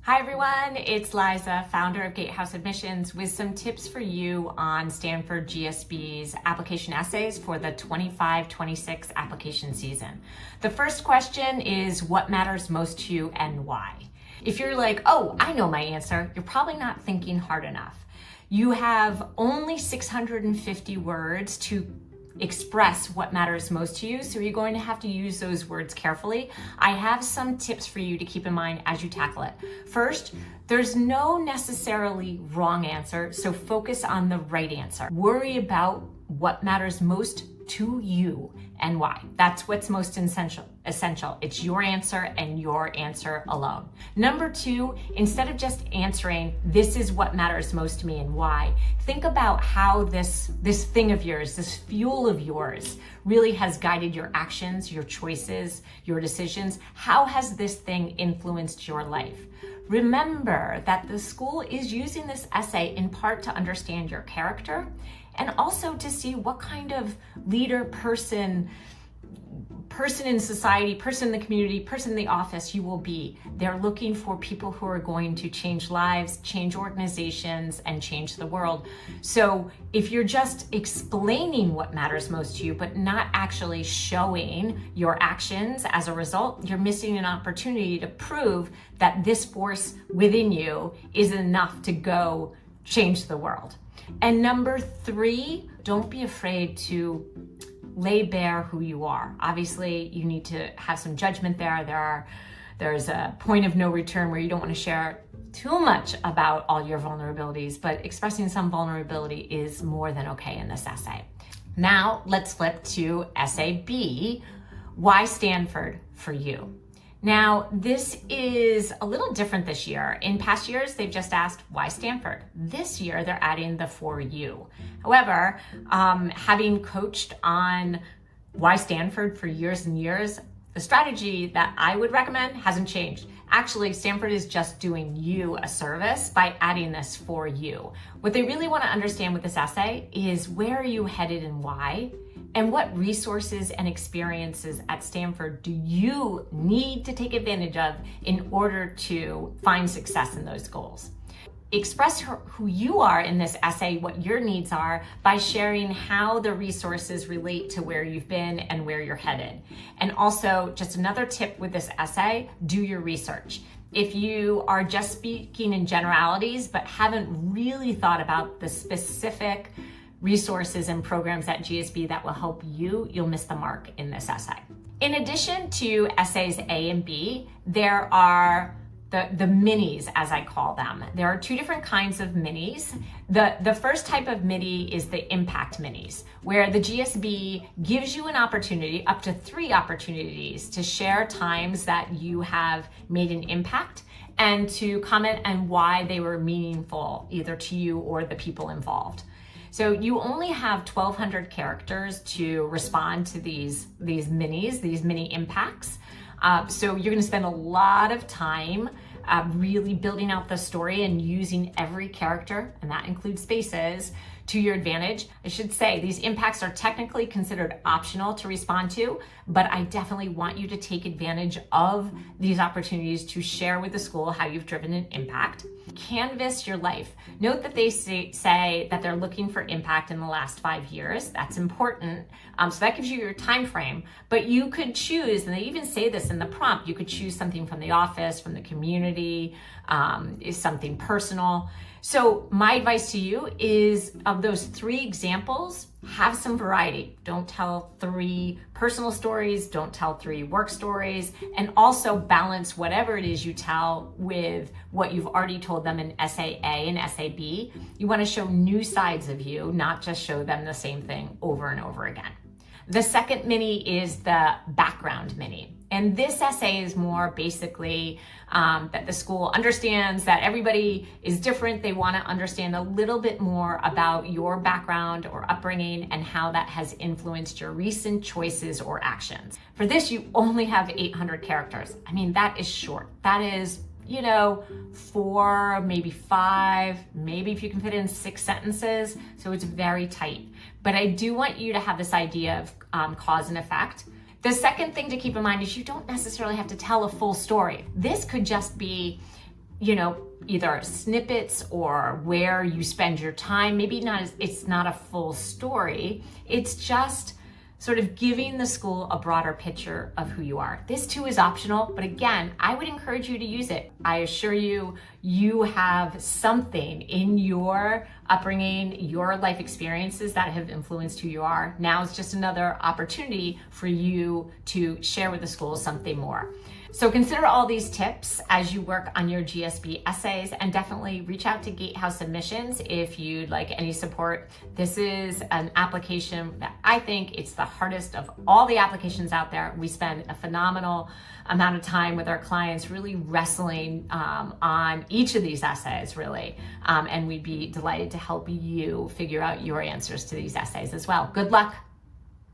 Hi everyone, it's Liza, founder of Gatehouse Admissions, with some tips for you on Stanford GSB's application essays for the 25-26 application season. The first question is, what matters most to you and why? If you're like, oh, I know my answer, you're probably not thinking hard enough. You have only 650 words to express what matters most to you, so you're going to have to use those words carefully. I have some tips for you to keep in mind as you tackle it. First, there's no necessarily wrong answer, so focus on the right answer. Worry about what matters most to you and why. That's what's most essential. It's your answer and your answer alone. Number two, instead of just answering, this is what matters most to me and why, think about how this thing of yours, this fuel of yours, really has guided your actions, your choices, your decisions. How has this thing influenced your life? Remember that the school is using this essay in part to understand your character and also to see what kind of leader, person in society, person in the community, person in the office you will be. They're looking for people who are going to change lives, change organizations, and change the world. So if you're just explaining what matters most to you, but not actually showing your actions as a result, you're missing an opportunity to prove that this force within you is enough to go change the world. And number three, don't be afraid to lay bare who you are. Obviously, you need to have some judgment there. There's a point of no return where you don't want to share too much about all your vulnerabilities, but expressing some vulnerability is more than okay in this essay. Now, let's flip to essay B, why Stanford for you? Now, this is a little different this year. In past years, they've just asked, why Stanford? This year, they're adding the for you. However, having coached on why Stanford for years and years, the strategy that I would recommend hasn't changed. Actually, Stanford is just doing you a service by adding this for you. What they really want to understand with this essay is, where are you headed and why? And what resources and experiences at Stanford do you need to take advantage of in order to find success in those goals? Express who you are in this essay, what your needs are, by sharing how the resources relate to where you've been and where you're headed. And also, just another tip with this essay, do your research. If you are just speaking in generalities but haven't really thought about the specific resources and programs at GSB that will help you, you'll miss the mark in this essay. In addition to essays A and B, there are the minis, as I call them. There are two different kinds of minis. The first type of mini is the impact minis, where the GSB gives you an opportunity, up to 3 opportunities, to share times that you have made an impact and to comment on why they were meaningful, either to you or the people involved. So you only have 1,200 characters to respond to these minis, these mini impacts. So you're gonna spend a lot of time really building out the story and using every character, and that includes spaces, to your advantage. I should say these impacts are technically considered optional to respond to, but I definitely want you to take advantage of these opportunities to share with the school how you've driven an impact. Canvas your life. Note that they say that they're looking for impact in the last 5 years. That's important. So that gives you your time frame, but you could choose, and they even say this in the prompt, you could choose something from the office, from the community, is something personal. So my advice to you is, of those 3 examples, have some variety. Don't tell 3 personal stories, don't tell 3 work stories, and also balance whatever it is you tell with what you've already told them in essay A and essay B. You want to show new sides of you, not just show them the same thing over and over again. The second mini is the background mini. And this essay is more basically that the school understands that everybody is different. They want to understand a little bit more about your background or upbringing and how that has influenced your recent choices or actions. For this, you only have 800 characters. I mean, that is short. That is, 4, maybe 5, maybe if you can fit in 6 sentences. So it's very tight. But I do want you to have this idea of cause and effect. The second thing to keep in mind is you don't necessarily have to tell a full story. This could just be either snippets or where you spend your time. Maybe it's not a full story. It's just sort of giving the school a broader picture of who you are. This too is optional, but again, I would encourage you to use it. I assure you, you have something in your upbringing, your life experiences that have influenced who you are. Now it's just another opportunity for you to share with the school something more. So consider all these tips as you work on your GSB essays, and definitely reach out to Gatehouse Admissions if you'd like any support. This is an application that I think it's the hardest of all the applications out there. We spend a phenomenal amount of time with our clients really wrestling on each of these essays, really. And we'd be delighted to help you figure out your answers to these essays as well. Good luck.